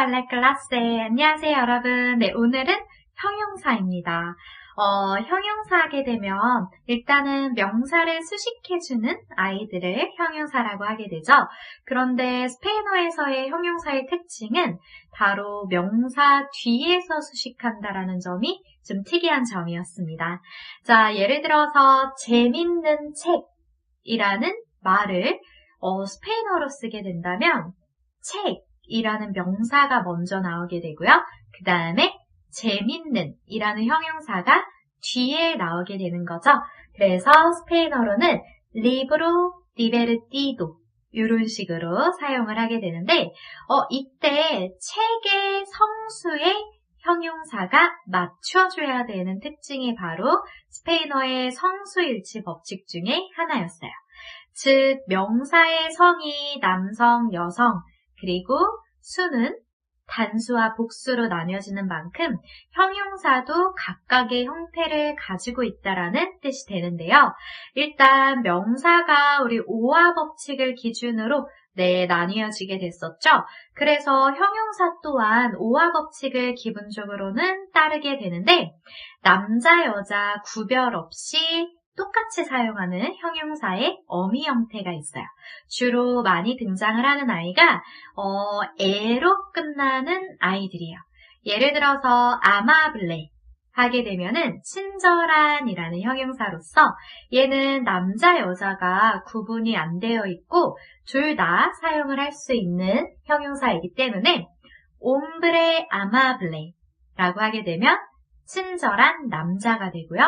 알라 클라세. 안녕하세요, 여러분. 네, 오늘은 형용사입니다. 형용사 하게 되면 일단은 명사를 수식해주는 아이들을 형용사라고 하게 되죠. 그런데 스페인어에서의 형용사의 특징은 바로 명사 뒤에서 수식한다라는 점이 좀 특이한 점이었습니다. 자, 예를 들어서 재밌는 책이라는 말을 스페인어로 쓰게 된다면 책이라는 명사가 먼저 나오게 되고요. 그 다음에 재밌는 이라는 형용사가 뒤에 나오게 되는 거죠. 그래서 스페인어로는 libro divertido 이런 식으로 사용을 하게 되는데 이때 책의 성수에 형용사가 맞춰줘야 되는 특징이 바로 스페인어의 성수일치 법칙 중에 하나였어요. 즉 명사의 성이 남성, 여성, 그리고 수는 단수와 복수로 나뉘어지는 만큼 형용사도 각각의 형태를 가지고 있다라는 뜻이 되는데요. 일단 명사가 우리 오화 법칙을 기준으로 나뉘어지게 됐었죠. 그래서 형용사 또한 오화 법칙을 기본적으로는 따르게 되는데 남자, 여자 구별 없이 똑같이 사용하는 형용사의 어미 형태가 있어요. 주로 많이 등장을 하는 아이가 에로 끝나는 아이들이에요. 예를 들어서 아마블레 하게 되면은 친절한이라는 형용사로서 얘는 남자, 여자가 구분이 안 되어 있고 둘 다 사용을 할 수 있는 형용사이기 때문에 옴브레 아마블레라고 하게 되면 친절한 남자가 되고요.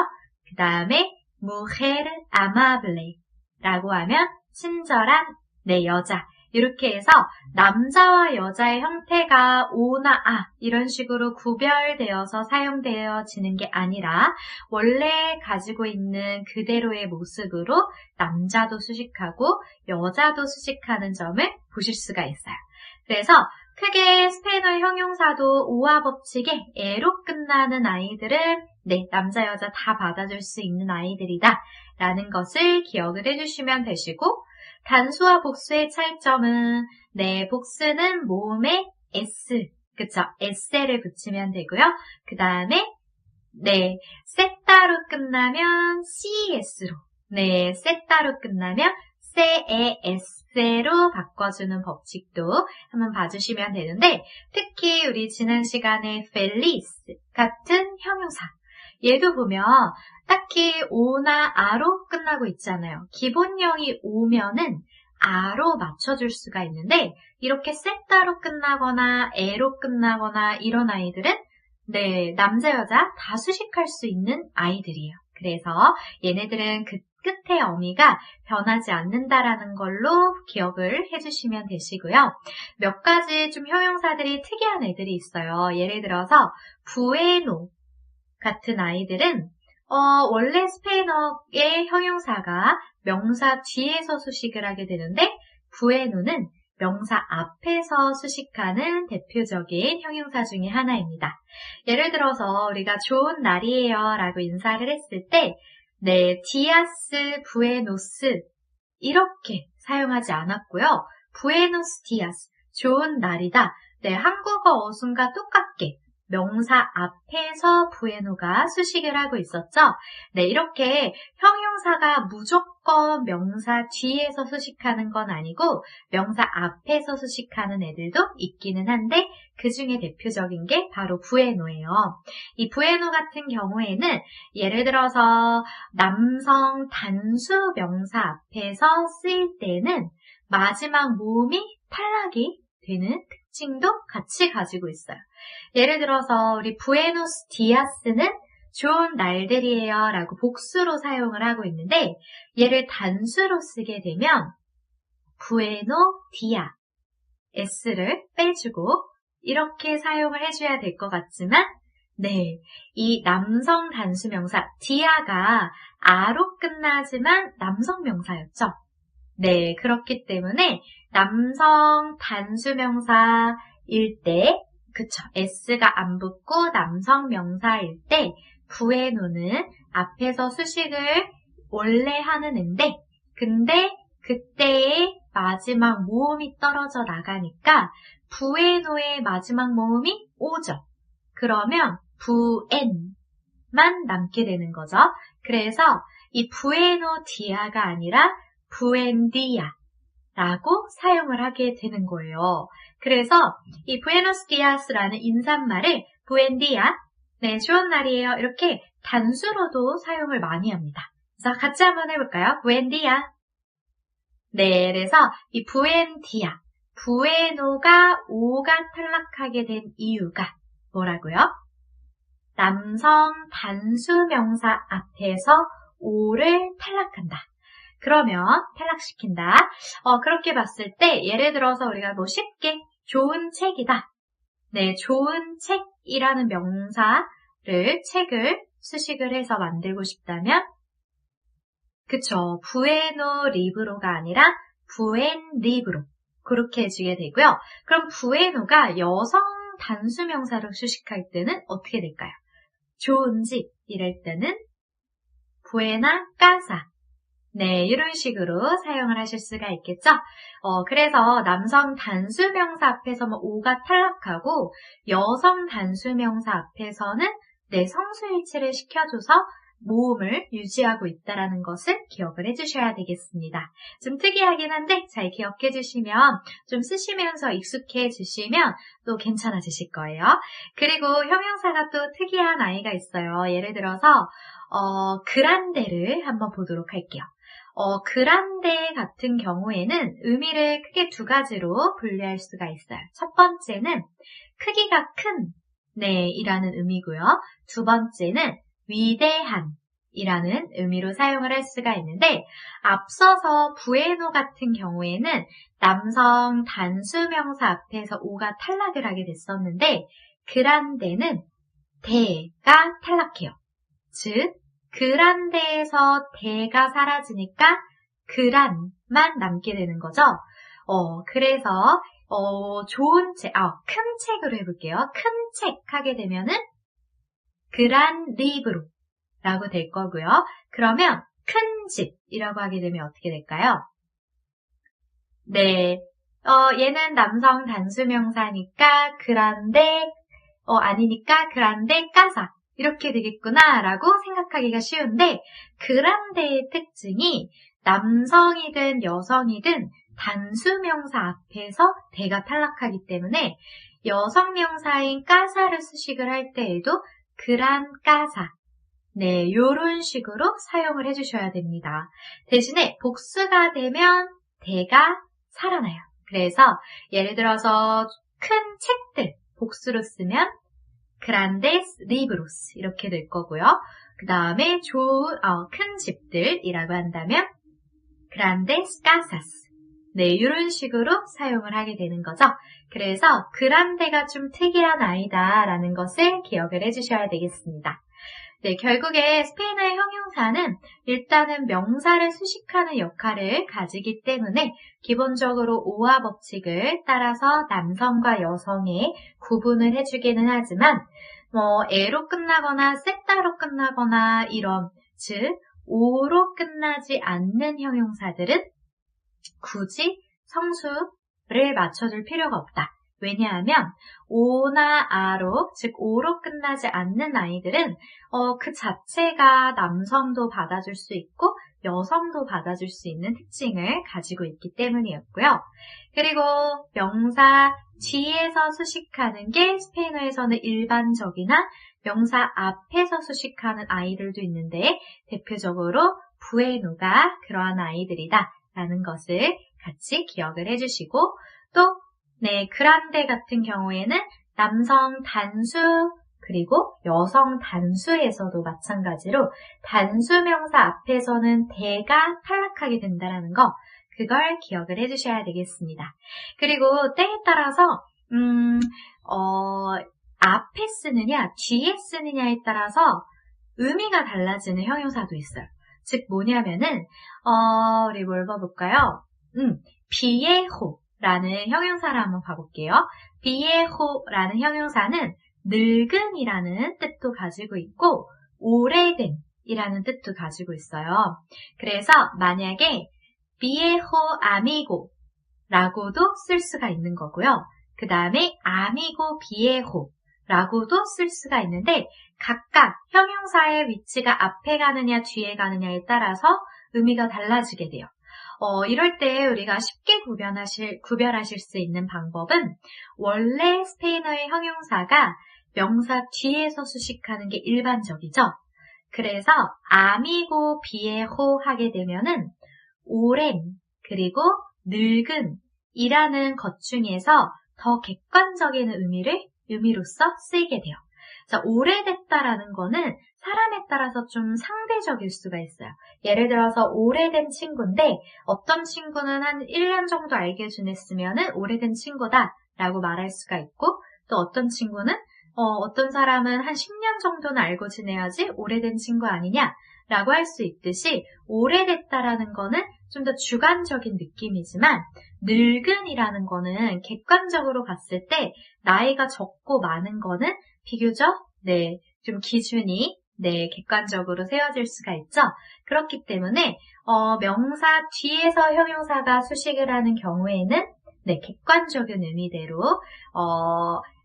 그 다음에 mujer amable라고 하면 친절한 여자. 이렇게 해서 남자와 여자의 형태가 오나 아 이런 식으로 구별되어서 사용되어지는 게 아니라 원래 가지고 있는 그대로의 모습으로 남자도 수식하고 여자도 수식하는 점을 보실 수가 있어요. 그래서 크게 스페인어 형용사도 오화 법칙에 에로 끝나는 아이들은 남자, 여자 다 받아줄 수 있는 아이들이다 라는 것을 기억을 해주시면 되시고 단수와 복수의 차이점은 복수는 모음에 s, 그쵸? s를 붙이면 되고요. 그 다음에 세따로 끝나면 cs로 세따로 끝나면 CES로 바꿔주는 법칙도 한번 봐주시면 되는데 특히 우리 지난 시간에 feliz 같은 형용사 얘도 보면 딱히 오나 아로 끝나고 있잖아요. 기본형이 오면은 아로 맞춰줄 수가 있는데 이렇게 세따로 끝나거나 에로 끝나거나 이런 아이들은 남자, 여자 다 수식할 수 있는 아이들이에요. 그래서 얘네들은 그 끝의 어미가 변하지 않는다라는 걸로 기억을 해주시면 되시고요. 몇 가지 좀 형용사들이 특이한 애들이 있어요. 예를 들어서 부에노 같은 아이들은 원래 스페인어의 형용사가 명사 뒤에서 수식을 하게 되는데 부에노는 명사 앞에서 수식하는 대표적인 형용사 중에 하나입니다. 예를 들어서 우리가 좋은 날이에요 라고 인사를 했을 때 디아스 부에노스 이렇게 사용하지 않았고요. 부에노스 디아스, 좋은 날이다. 한국어 어순과 똑같게 명사 앞에서 부에노가 수식을 하고 있었죠. 이렇게 형용사가 무조건 명사 뒤에서 수식하는 건 아니고 명사 앞에서 수식하는 애들도 있기는 한데 그 중에 대표적인 게 바로 부에노예요. 이 부에노 같은 경우에는 예를 들어서 남성 단수 명사 앞에서 쓰일 때는 마지막 모음이 탈락이 되는 특징도 같이 가지고 있어요. 예를 들어서 우리 부에노스 디아스는 좋은 날들이에요 라고 복수로 사용을 하고 있는데 얘를 단수로 쓰게 되면 부에노 디아 s를 빼주고 이렇게 사용을 해줘야 될 것 같지만 이 남성 단수 명사 디아가 아로 끝나지만 남성 명사였죠. 그렇기 때문에 남성 단수 명사일 때 그쵸. s가 안 붙고 남성 명사일 때 부에노는 앞에서 수식을 원래 하는 앤데 근데 그때의 마지막 모음이 떨어져 나가니까 부에노의 마지막 모음이 오죠. 그러면 부엔만 남게 되는 거죠. 그래서 이 부에노 디아가 아니라 부엔디아 라고 사용을 하게 되는 거예요. 그래서 이 부에노스 디아스라는 인사말을 부엔디아, 네, 좋은 날이에요. 이렇게 단수로도 사용을 많이 합니다. 그래서 같이 한번 해볼까요? 부엔디아. 네, 그래서 이 부엔디아, 부에노가 오가 탈락하게 된 이유가 뭐라고요? 남성 단수명사 앞에서 오를 탈락한다. 그러면 탈락시킨다. 그렇게 봤을 때 예를 들어서 우리가 뭐 쉽게 좋은 책이다. 네, 좋은 책이라는 명사를 책을 수식을 해서 만들고 싶다면 그쵸. 부에노 리브로가 아니라 부엔 리브로 그렇게 해주게 되고요. 그럼 부에노가 여성 단수명사로 수식할 때는 어떻게 될까요? 좋은 집 이럴 때는 부에나 까사 네, 이런 식으로 사용을 하실 수가 있겠죠? 그래서 남성 단수명사 앞에서는 오가 탈락하고 여성 단수명사 앞에서는 네, 성수일치를 시켜줘서 모음을 유지하고 있다는 것을 기억을 해주셔야 되겠습니다. 좀 특이하긴 한데 잘 기억해 주시면 좀 쓰시면서 익숙해 주시면 또 괜찮아지실 거예요. 그리고 형용사가 또 특이한 아이가 있어요. 예를 들어서 그란데를 한번 보도록 할게요. 그란데 같은 경우에는 의미를 크게 두 가지로 분류할 수가 있어요. 첫 번째는 크기가 큰, 네, 이라는 의미고요. 두 번째는 위대한 이라는 의미로 사용을 할 수가 있는데 앞서서 부에노 같은 경우에는 남성 단수명사 앞에서 오가 탈락을 하게 됐었는데 그란데는 대가 탈락해요. 즉 그란데에서 대가 사라지니까 그란만 남게 되는 거죠. 그래서 좋은 책, 큰 책으로 해볼게요. 큰 책 하게 되면은 그란 리브로 라고 될 거고요. 그러면 큰 집이라고 하게 되면 어떻게 될까요? 네, 얘는 남성 단수명사니까 그란데, 아니니까 그란데 까사 이렇게 되겠구나 라고 생각하기가 쉬운데 그란데의 특징이 남성이든 여성이든 단수명사 앞에서 대가 탈락하기 때문에 여성명사인 까사를 수식을 할 때에도 그란 까사 네, 요런 식으로 사용을 해주셔야 됩니다. 대신에 복수가 되면 대가 살아나요. 그래서 예를 들어서 큰 책들 복수로 쓰면 grandes libros 이렇게 될 거고요. 그 다음에 큰 집들이라고 한다면 grandes casas 네, 이런 식으로 사용을 하게 되는 거죠. 그래서 그란데가 좀 특이한 아이다라는 것을 기억을 해주셔야 되겠습니다. 네, 결국에 스페인어의 형용사는 일단은 명사를 수식하는 역할을 가지기 때문에 기본적으로 오화 법칙을 따라서 남성과 여성의 구분을 해주기는 하지만 에로 끝나거나 셋다로 끝나거나 이런 즉 오로 끝나지 않는 형용사들은 굳이 성수를 맞춰줄 필요가 없다. 왜냐하면 오나 아로, 즉 오로 끝나지 않는 아이들은 그 자체가 남성도 받아줄 수 있고 여성도 받아줄 수 있는 특징을 가지고 있기 때문이었고요. 그리고 명사 뒤에서 수식하는 게 스페인어에서는 일반적이나 명사 앞에서 수식하는 아이들도 있는데 대표적으로 부에노가 그러한 아이들이다 라는 것을 같이 기억을 해주시고 또 네, 그란데 같은 경우에는 남성 단수 그리고 여성 단수에서도 마찬가지로 단수명사 앞에서는 대가 탈락하게 된다는 거 그걸 기억을 해주셔야 되겠습니다. 그리고 때에 따라서 앞에 쓰느냐 뒤에 쓰느냐에 따라서 의미가 달라지는 형용사도 있어요. 즉 뭐냐면은 우리 뭘 봐볼까요? 비에호 라는 형용사를 한번 봐볼게요. 비에호라는 형용사는 늙은이라는 뜻도 가지고 있고 오래된이라는 뜻도 가지고 있어요. 그래서 만약에 비에호 아미고 라고도 쓸 수가 있는 거고요. 그 다음에 아미고 비에호 라고도 쓸 수가 있는데 각각 형용사의 위치가 앞에 가느냐 뒤에 가느냐에 따라서 의미가 달라지게 돼요. 이럴 때 우리가 쉽게 구별하실 수 있는 방법은 원래 스페인어의 형용사가 명사 뒤에서 수식하는 게 일반적이죠. 그래서 아미고 비에호 하게 되면은 오랜 그리고 늙은 이라는 것 중에서 더 객관적인 의미로서 쓰이게 돼요. 자, 오래됐다라는 거는 사람에 따라서 좀 상대적일 수가 있어요. 예를 들어서 오래된 친구인데 어떤 친구는 한 1년 정도 알게 지냈으면은 오래된 친구다라고 말할 수가 있고 또 어떤 친구는 어떤 사람은 한 10년 정도는 알고 지내야지 오래된 친구 아니냐라고 할 수 있듯이 오래됐다라는 거는 좀 더 주관적인 느낌이지만 늙은이라는 거는 객관적으로 봤을 때 나이가 적고 많은 거는 비교적 좀 기준이 객관적으로 세워질 수가 있죠. 그렇기 때문에 명사 뒤에서 형용사가 수식을 하는 경우에는 객관적인 의미대로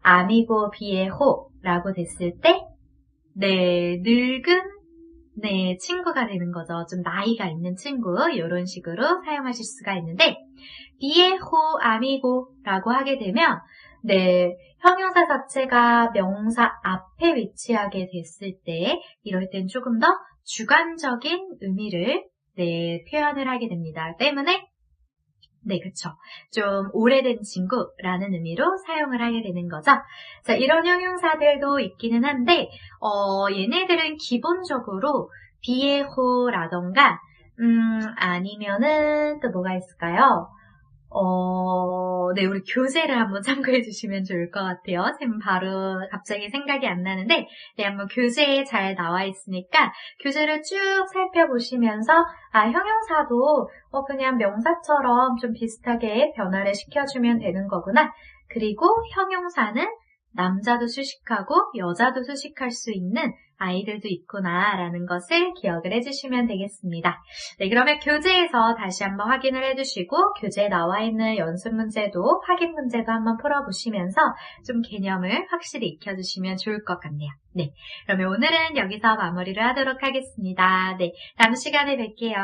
아미고 비에호라고 됐을 때 늙은 친구가 되는 거죠. 좀 나이가 있는 친구 이런 식으로 사용하실 수가 있는데 비에호 아미고라고 하게 되면 형용사 자체가 명사 앞에 위치하게 됐을 때 이럴 땐 조금 더 주관적인 의미를 표현을 하게 됩니다. 때문에 그쵸. 좀 오래된 친구라는 의미로 사용을 하게 되는 거죠. 자, 이런 형용사들도 있기는 한데 얘네들은 기본적으로 비에호라던가 아니면은 또 뭐가 있을까요? 우리 교재를 한번 참고해 주시면 좋을 것 같아요. 지금 바로 갑자기 생각이 안 나는데, 한번 교재에 잘 나와 있으니까, 교재를 쭉 살펴보시면서, 형용사도, 그냥 명사처럼 좀 비슷하게 변화를 시켜주면 되는 거구나. 그리고 형용사는 남자도 수식하고 여자도 수식할 수 있는 아이들도 있구나라는 것을 기억을 해주시면 되겠습니다. 그러면 교재에서 다시 한번 확인을 해주시고 교재에 나와 있는 연습 문제도 확인 문제도 한번 풀어보시면서 좀 개념을 확실히 익혀주시면 좋을 것 같네요. 그러면 오늘은 여기서 마무리를 하도록 하겠습니다. 다음 시간에 뵐게요.